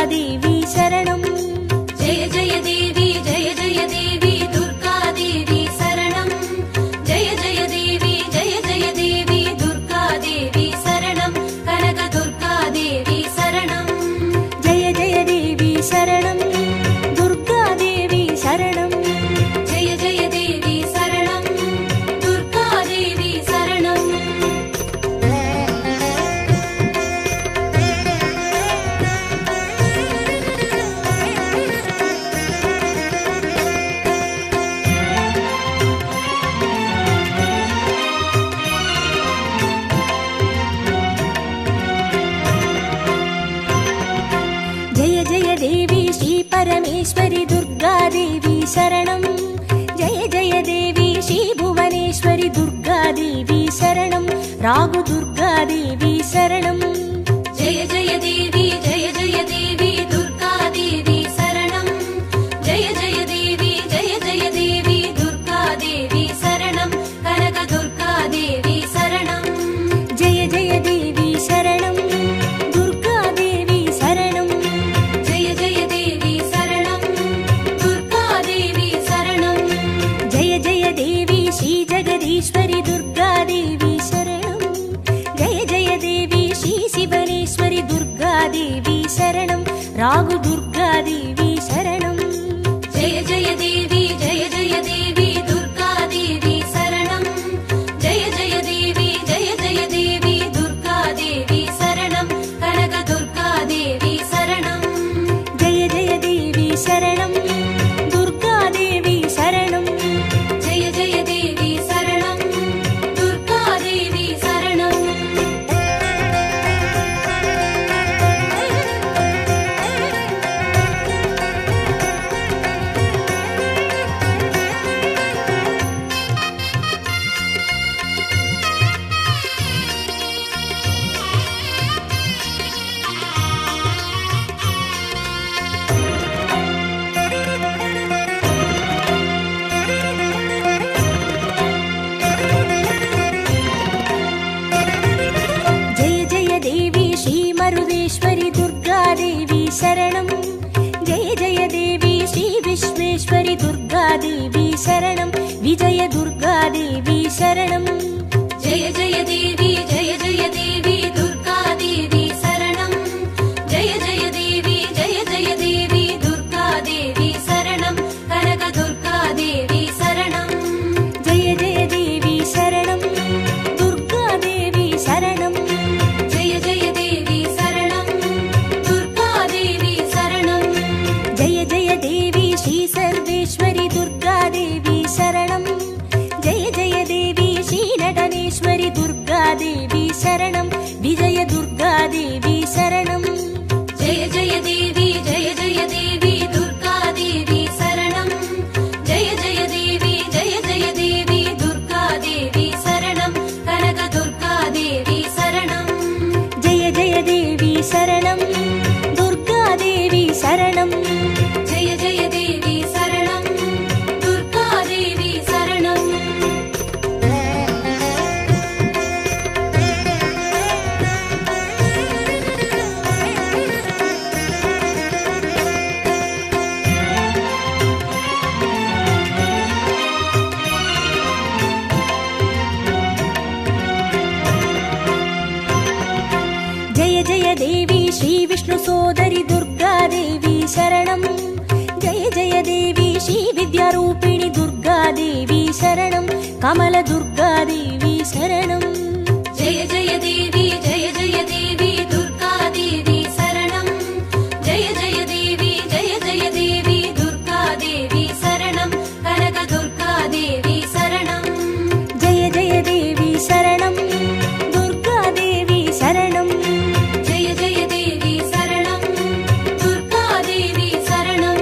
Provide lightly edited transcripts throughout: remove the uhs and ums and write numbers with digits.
दुर्गादेवी शरणं जय जय देवी दुर्गादेवी शरणं जय जय देवी दुर्गादेवी शरणं कनक दुर्गादेवी शरणं जय जय देवी शरणं दुर्गादेवी शरणं जय जय देवी शरणं दुर्गादेवी शरणं जय जय देवी श्री परमेश्वरी दुर्गादेवी शरणं जय जय देवी श्री भुवनेश्वरी दुर्गादेवी शरणं रागु दुर्गादेवी शरणं जय जय देवी दुर्गादेवी शरणं जय जय देवी दुर्गादेवी शरणं कनक दुर्गादेवी शरणं जय जय देवी शरणं दुर्गादेवी शरणं जय जय देवी शरणं दुर्गादेवी शरणं जय जय देवी श्री जगदीश्वरी दुर्गादेवी शरणं जय जय देवी श्री शिवनेश्वरी दुर्गादेवी शरणं रागु दुर्गादेवी शरणं जय जय देवी दुर्गादेवी शरणं जय जय देवी दुर्गादेवी शरणं कनक दुर्गादेवी शरणं जय जय देवी शरणं दुर्गादेवी शरणं जय जय देवी शरणं दुर्गादेवी शरणं जय जय देवी श्री मरुदेश्वरी दुर्गादेवी शरणं जय जय देवी श्री विश्वेश्वरी दुर्गादेवी शरणं विजय दुर्गादेवी शरणं जय जय देवी दुर्गादेवी शरणं जय जय देवी दुर्गादेवी शरणं कनक दुर्गादेवी शरणं जय जय देवी शरणं दुर्गादेवी शरणं जय जय देवी शरणं दुर्गादेवी शरणं जय जय देवी श्री सर्वेश्वरी दुर्गादेवी शरणं जय जय देवी श्री नटनेश्वरी दुर्गादेवी शरणं विजय दुर्गादेवी शरणं जय जय देवी दुर्गादेवी शरणं जय जय देवी दुर्गादेवी शरणं कनक दुर्गादेवी शरणं जय जय देवी शरणं दुर्गादेवी शरणं जय जय देवी शरणं दुर्गादेवी शरणं जय जय देवी श्री विष्णु सोदरी दुर्गादेवी शरणं जय जय देवी श्री विद्यारूपिणी दुर्गादेवी शरणं कमल दुर्गादेवी शरणं जय जय देवी दुर्गादेवी शरणं जय जय देवी दुर्गादेवी शरणं कनक दुर्गादेवी शरणं जय जय देवी शरणं दुर्गादेवी शरणं जय जय देवी शरणं दुर्गादेवी शरणं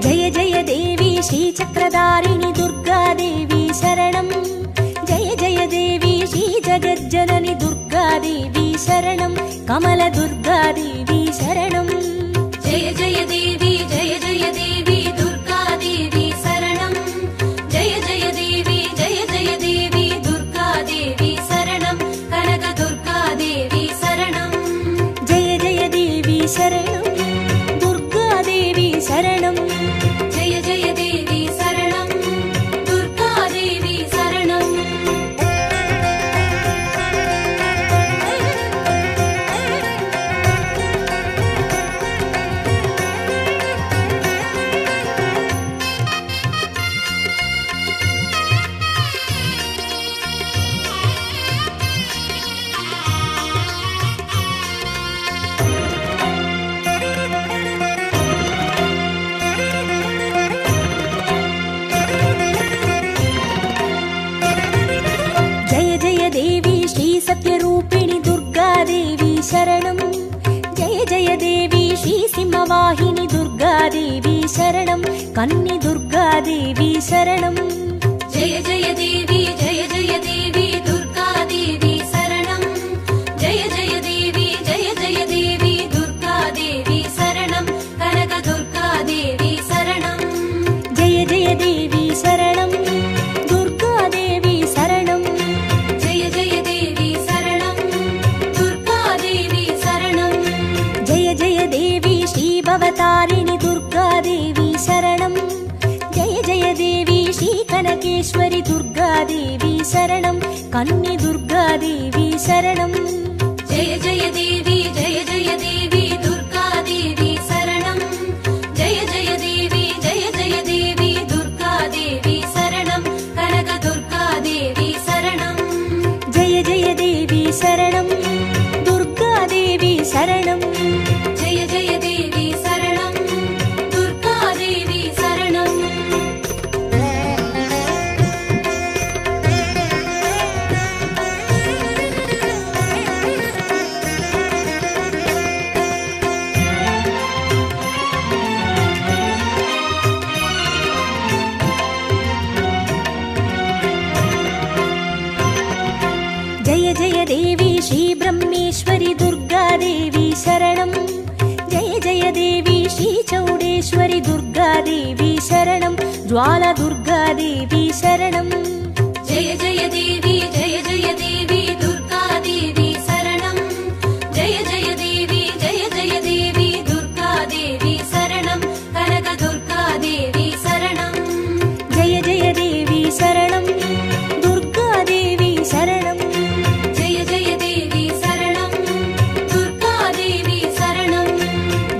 जय जय देवी श्री चक्रधारिणी दुर्गादेवी शरणं जय जय देवी श्री जगज्जननी दुर्गादेवी शरणं कमल दुर्गादेवी शरणं जय जय देवी दुर्गादेवी शरणं जय जय देवी दुर्गादेवी शरणं कनक दुर्गादेवी शरणं जय जय देवी शरणं देवी श्रीसिंहवाहिनी दुर्गादेवी शरणं कन्नि दुर्गादेवी शरणं जय जय देवी दुर्गादेवी शरणं जय जय देवी दुर्गादेवी शरणं कनक दुर्गादेवी शरणं जय जय देवी शरणं दुर्गादेवी शरणं जय जय देवी शरणं दुर्गादेवी शरणं जय जय देवी श्रीभवतारिणि दुर्गादेवी शरणं जय जय देवी श्रीकनकेश्वरि दुर्गादेवी शरणं कन्नि दुर्गादेवी शरणं जय जय देवी दुर्गादेवी शरणं जय जय देवी दुर्गादेवी शरणं कनक दुर्गादेवी शरणं जय जय देवी शरणं दुर्गादेवी शरणं जय जय देवी शरणं दुर्गादेवी शरणं जय जय देवी श्रीब्रह्मेश्वरि दुर्गादेवी शरणं जय जय देवी श्रीचौडेश्वरि दुर्गादेवी शरणं ज्वाला दुर्गादेवी शरणं जय जय देवी दुर्गादेवी शरणं जय जय देवी दुर्गादेवी शरणं कनक दुर्गादेवी शरणं जय जय देवी शरणं दुर्गादेवी शरणं जय जय देवी शरणं दुर्गादेवी शरणं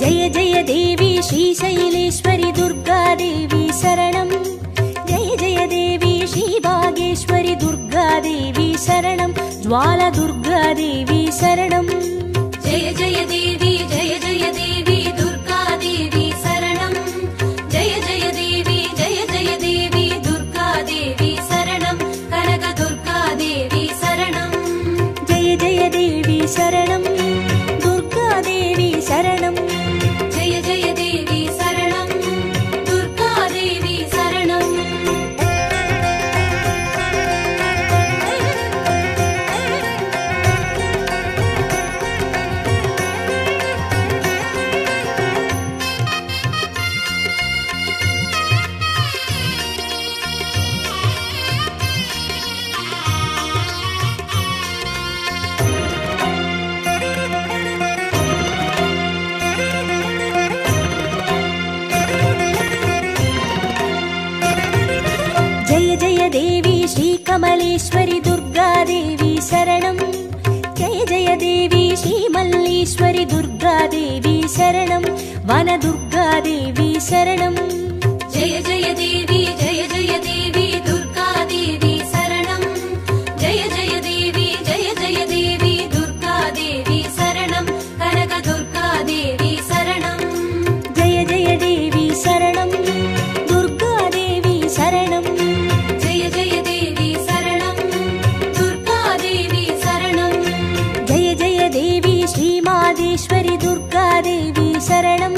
जय जय देवी श्रीशैलेश्वरि दुर्गादेवी शरणं जय जय देवी श्रीबागेश्वरि दुर्गादेवी शरणं ज्वाला दुर्गादेवी शरणं जय जय देवी दुर्गादेवी शरणं जय जय देवी दुर्गादेवी शरणं कनक दुर्गादेवी शरणं जय जय देवी शरणं दुर्गादेवी शरणं जय जय देवी शरणं दुर्गादेवी शरणं जय जय देवी श्रीकमलेश्वरि दुर्गादेवी शरणं जय जय देवी श्रीमल्लीश्वरि दुर्गादेवी शरणं वनदुर्गादेवी शरणं जय जय देवी दुर्गादेवी शरणं जय जय देवी दुर्गादेवी शरणं कनक दुर्गादेवी शरणं जय जय देवी शरणं दुर्गादेवी शरणं जय जय देवी शरणं दुर्गादेवी शरणं जय जय देवी श्रीमादेश्वरि दुर्गादेवी शरणं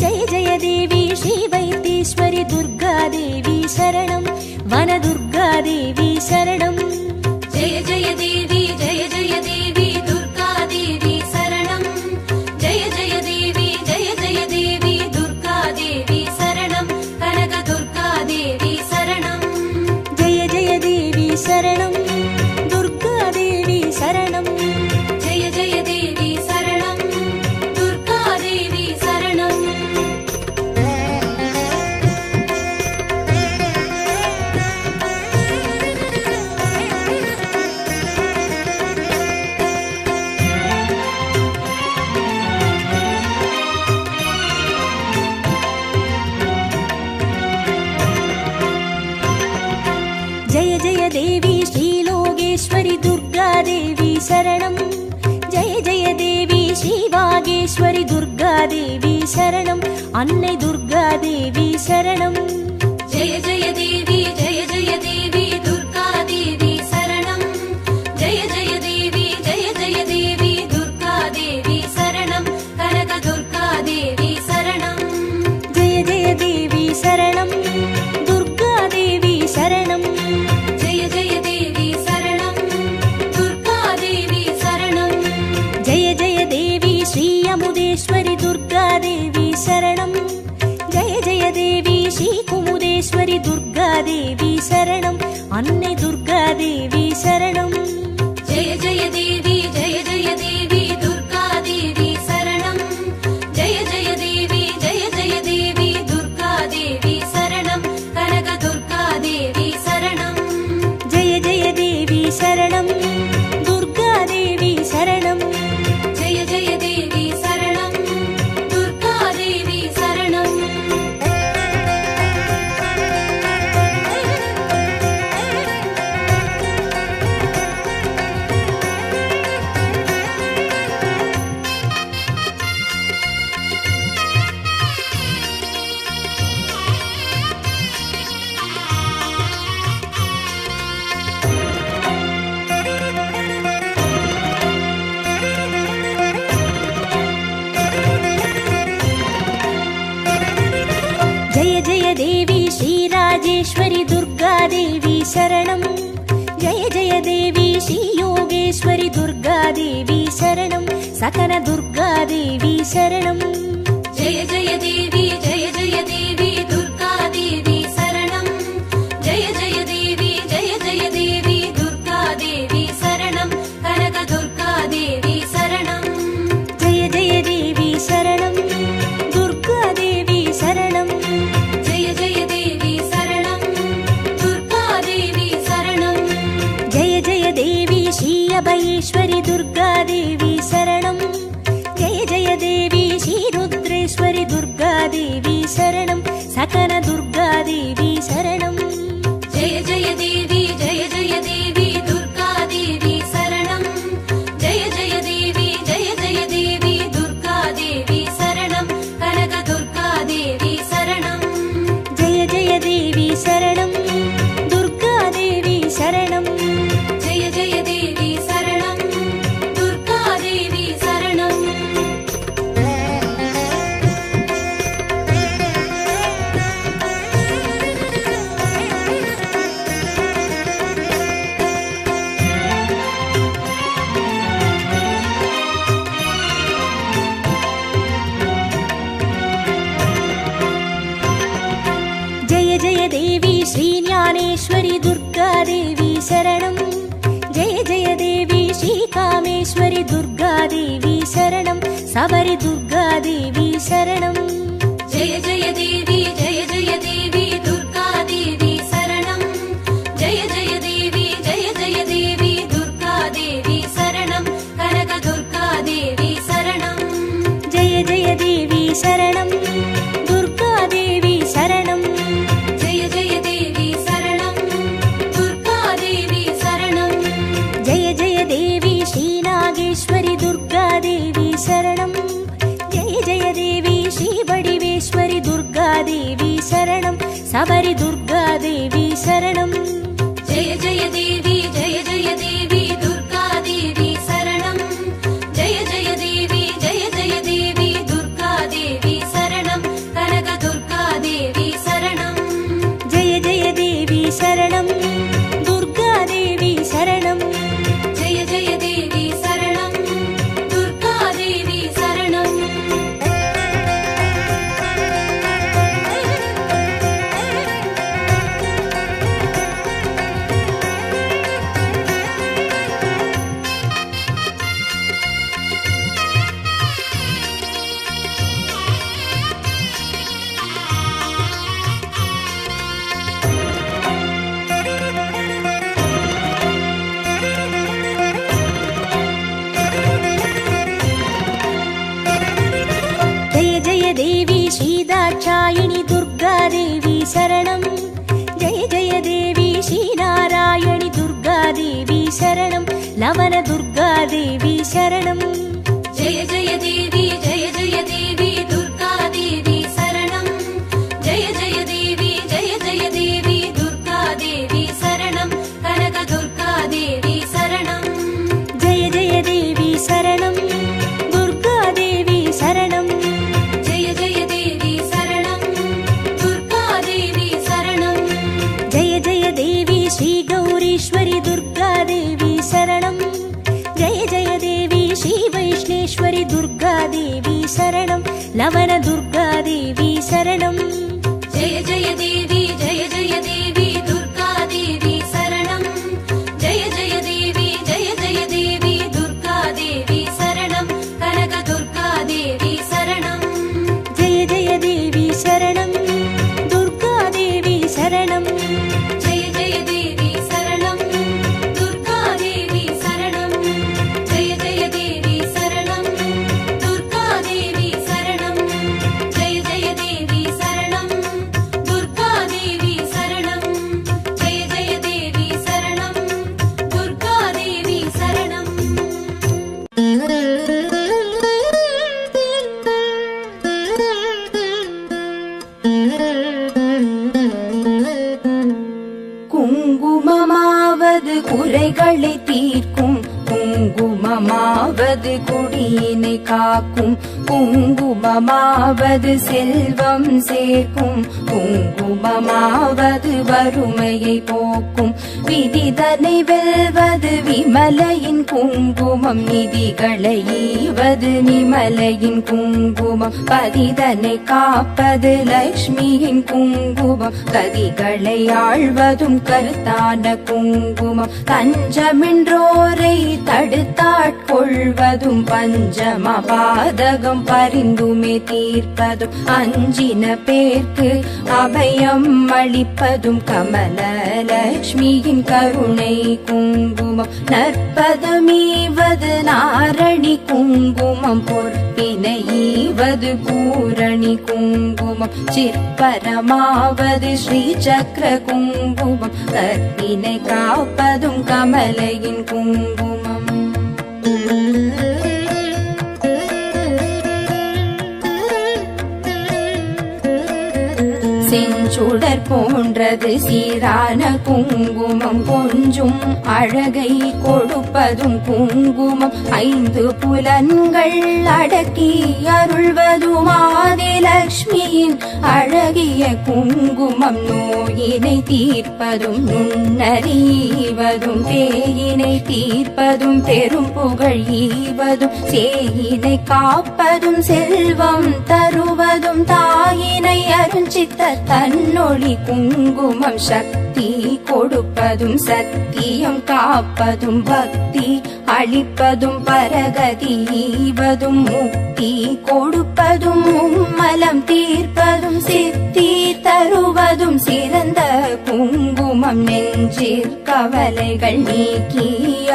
जय जय देवी श्रीवैद्येश्वरि दुर्गादेवी शरणं वनदुर्गादेवी शरणं जय जय देवी दुर्गादेवी शरणं जय जय देवी दुर्गादेवी शरणं कनक दुर्गादेवी शरणं जय जय देवी शरणं दुर्गादेवी शरणं जय जय देवी शरणं दुर्गादेवी शरणं जय जय देवी श्रीलोकेश्वरि दुर्गादेवी शरणं जय जय देवी श्रीवागेश्वरि दुर्गादेवी शरणं अन्नै दुर्गादेवी शरणं जय जय देवी दुर्गादेवी शरणं जय जय देवी दुर्गादेवी शरणं कनक शरणं जय जय देवी श्रीयोगेश्वरि दुर्गादेवी शरणं सकल दुर्गादेवी शरणं जय जय देवी दुर्गादेवी शरणं जय जय देवी दुर्गादेवी शरणं कनक दुर्गादेवी शरणं जय जय देवी शरणं दुर्गादेवी शरणं जय जय देवी शरणं दुर्गादेवी शरणं जय जय देवी श्री अभयेश्वरि दुर्गादेवी शरणं जय जय देवी श्री रुद्रेश्वरि दुर्गादेवी शरणं सकल दुर्गादेवी शरणं जय जय देवी दुर्गादेवी शरणं जय जय देवी दुर्गादेवी शरणं कनक दुर्गादेवी शरणं जय जय देवी शरणं दुर्गादेवी शरणं जय जय देवी शरणं दुर्गादेवी शरणं जय जय देवी श्रीज्ञानेश्वरि दुर्गादेवी शरणं जय जय देवी श्रीकामेश्वरि दुर्गादेवी शरणं सबरि दुर्गादेवी शरणं जय जय देवी दुर्गादेवी शरणं जय जय देवी दुर्गादेवी शरणं कनक दुर्गादेवी शरणं जय जय देवी शरणं दुर्गादेवी शरणं जय जय देवी शरणं दुर्गादेवी शरणं जय जय देवी श्रीनागेश्वरि दुर्गादेवी शरणं जय जय देवी श्रीवडिवेश्वरि दुर्गादेवी शरणं सबरि दुर्गादेवी शरणं जय जय देवी दुर्गादेवी शरणं जय जय देवी दुर्गादेवी शरणं कनक दुर्गादेवी शरणं जय जय देवी शरणं दुर्गादेवी शरणं जय जय देवी शरणं दुर्गादेवी शरणं जय जय देवी श्रीदाक्षायिणी दुर्गादेवी शरणं जय जय देवी श्रीनारायणि दुर्गादेवी शरणं लवण दुर्गादेवी शरणं जय जय देवी दुर्गादेवी शरणं जय जय देवी दुर्गादेवी शरणं कनक दुर्गादेवी शरणं जय जय देवी शरणं दुर्गादेवी शरणं जय जय देवी शरणं दुर्गादेवी शरणं जय जय देवी श्रीगौरीश्वरि दुर्गादेवी शरणं जय जय देवी श्रीवैष्णेश्वरि दुर्गादेवी शरणं लवण दुर्गादेवी शरणं जय जय देवी दुर्गादेवी शरणं जय जय देवी दुर्गादेवी शरणं कनक दुर्गादेवी शरणं जय जय देवी शरणं दुर्गादेवी शरणं जय जय देवी शरणं दुर्गादेवी शरणं जय जय देवी शरणं दुर्गादेवी शरणं जय जय देवी शरणं दुर्गादेवी शरणं जय जय देवी शरणं दुर्गादेवी शरणं குங்குமமாவது குறைகளை தீர்க்கும் குங்குமம் குங்குமமாவது குடியினை காக்கும், குங்குமமாவது செல்வம் சேர்க்கும், குங்குமமாவது வறுமையை போக்கும், விதிதனை வெல்வது விமலையின் குங்குமம், நிதிகளை ஈவது நிமலையின் குங்குமம், பதிதனை காப்பது லக்ஷ்மியின் குங்குமம், கதிகளை ஆழ்வதும் கருத்தான குங்குமம், தஞ்சமென்றோரை தடுத்தாட்கொள்வதும் பஞ்சம பாதகம் பரிந்துமே தீர்ப்பதும், அஞ்சின பேர்க்கு அபயம் அளிப்பதும் கமல லக்ஷ்மியின் கருணை குங்குமம், நற்பதமீவது நாரணி குங்குமம், பொற்பினை ஈவது பூரணி குங்குமம், சிற்பரமாவது ஸ்ரீ சக்கர குங்குமம், கற்பினை காப்பதும் கமலையின் குங்குமம். செஞ்சுடர் போன்றது சீரான குங்குமம், கொஞ்சும் அழகை கொடுப்பதும் குங்குமம், ஐந்து புலன்கள் அடக்கி அருள்வதும் ஆதிலக்ஷ்மியின் அழகிய குங்குமம், நோயினை தீர்ப்பதும் நுண்ணறிவதும் பேயினை தீர்ப்பதும் பெரும் புகழ் ஈவதும், சேயினை காப்பதும் செல்வம் தருவதும், தாயினை அருஞ்சித்த தன்னொளி குங்குமம், சக்தி கொடுப்பதும் சத்தியம் காப்பதும், பக்தி அளிப்பதும் பரகதி ஈவதும், முக்தி கொடுப்பதும் மும்மலம் தீர்ப்பதும், சித்தி தருவதும் சிறந்த குங்குமம், நெஞ்சிற் கவலைகள் நீக்கி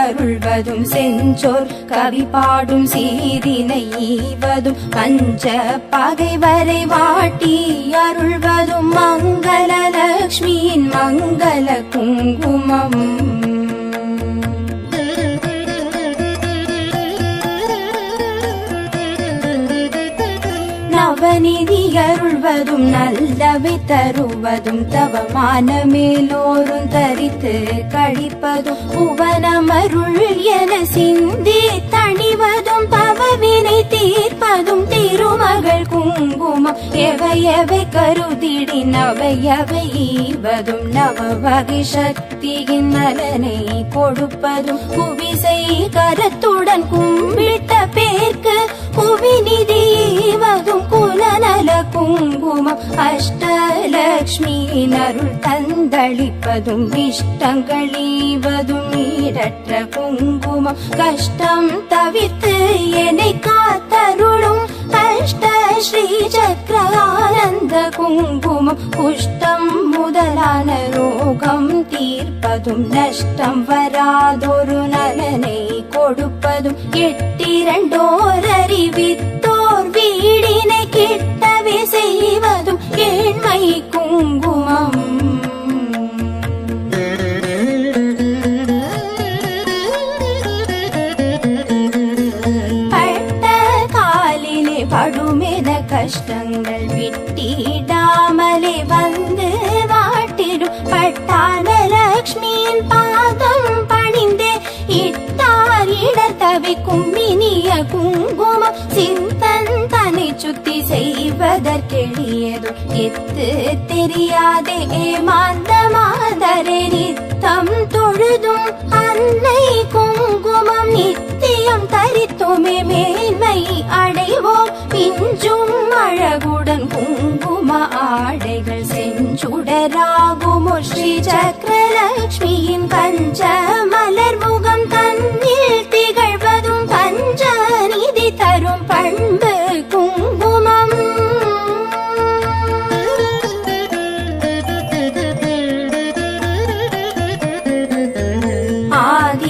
அருள்வதும், செஞ்சோர் கவி பாடும் சீரினை ஈவதும், பஞ்ச பகைவரை வாட்டி அருள்வதும், மங்கள லக்ஷ்மியின் மங்கள குங்குமம். நவநிதி அருள்வதும் நல்லவை தருவதும், தவமான மேலோரும் தரித்து கழிப்பதும், புவனமருள் என சிந்தி தணிவதும், பவவினை தீர்ப்பதும் திருமகள் குங்குமம், எவையவை கருதிடி நவையவை ஈவதும், நவ வகை சக்தியின் நலனை கொடுப்பதும், புவிசை கரத்துடன் கும்பிட்ட பேர்க்கு புவிநிதி ஈவதும் குலநல குங்குமம், அஷ்டலக்ஷ்மியின் அருள் தந்தளிப்பதும், இஷ்டங்கள் ஈவதும் ஈடற்ற குங்குமம், கஷ்டம் தவிர்த்து என்னை காத்தருளும் அஷ்ட ஸ்ரீ சக்கர ஆனந்த குங்குமம், குஷ்டம் முதலான ரோகம் தீர்ப்பதும், நஷ்டம் வராதொரு நலனை கொடுப்பதும், எட்டிரண்டோர் அறிவித்தோர் வீடினை கிட்டவே செய்வதும் ஏழ்மை குங்குமம். பட்ட காலிலே படுமென கஷ்டங்கள் விட்டிடாமலே வந்து வாட்டிடும், பட்டான லக்ஷ்மியின் பாதம் பணிந்தே இட்டார் இடர் தவிக்கும் இனிய குங்குமம், சிந்தன் தன்னை சுத்தி செய்வதற்கெளியதும் எத்து தெரியாதே ஏமாந்த மாதரே, நித்தம் தொழுதும் அன்னை குங்குமம், நித்தியம் தரித்துமே மேன்மை அடைவோம், பிஞ்சும் அழகுடன் குங்கும ஆடைகள் செஞ்சுடராகுமோ, ஸ்ரீ சக்கரலக்ஷ்மியின் பஞ்ச மலர் முகம் தன்னில் திகழ்வதும், பஞ்ச நிதி தரும் பண்பு குங்குமம்.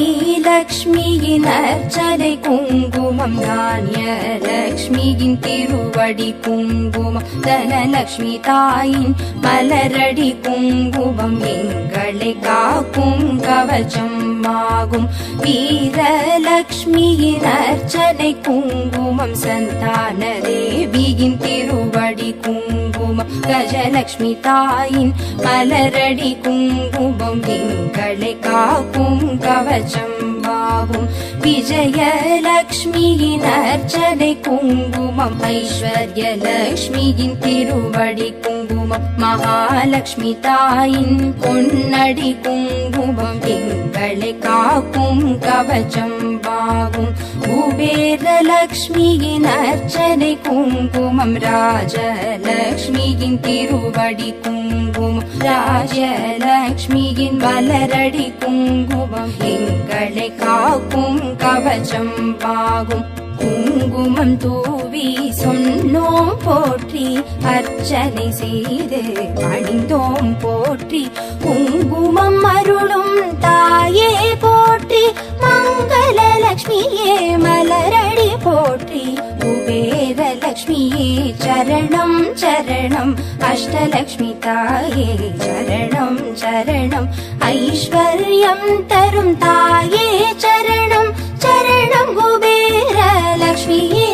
ஆதிலக்ஷ்மியின் அர்ச்சனை குங்குமம், தானிய லக்ஷ்மியின் திருவடி குங்குமம், தனலக்ஷ்மி தாயின் மலரடி குங்குமம், எங்களை காக்கும் கவச்சம் ஆகும், வீரலக்ஷ்மியின் அர்ச்சனை குங்குமம், சந்தான தேவியின் திருவடி குங்குமம், கஜலக்ஷ்மி தாயின் மலரடி குங்குமம், எங்களை காக்கும் கவச்சம் கவச்சம்பாவும் விஜயலக்ஷ்மியின் அர்ச்சனை குங்குமம் ஐஸ்வர்யலக்ஷ்மியின் திருவடி குங்குமம் மகாலட்சுமி தாயின் பொன்னடி குங்குமம் எங்களை காக்கும் கவச்சம்பாவும் குபேரலக்ஷ்மியின் அர்ச்சனை குங்குமம் ராஜலக்ஷ்மியின் திருவடி குங்குமம் ராஜலக்ஷ்மியின் மலரடி குங்குமம் எங்களை காக்கும் கவச்சம்பாகும் குங்குமம் தூவி சொன்னோம் போற்றி அர்ச்சனை செய்து பணிந்தோம் போற்றி குங்குமம் அருளும் தாயே போற்றி மங்களலக்ஷ்மியே மலரடி போற்றி குபேரலக்ஷ்மியே சரணம் சரணம் அஷ்டலக்ஷ்மி தாயே சரணம் சரணம் ஐஸ்வர்யம் தரும் தாயே சரணம் சரணம் குபேரலக்ஷ்மியே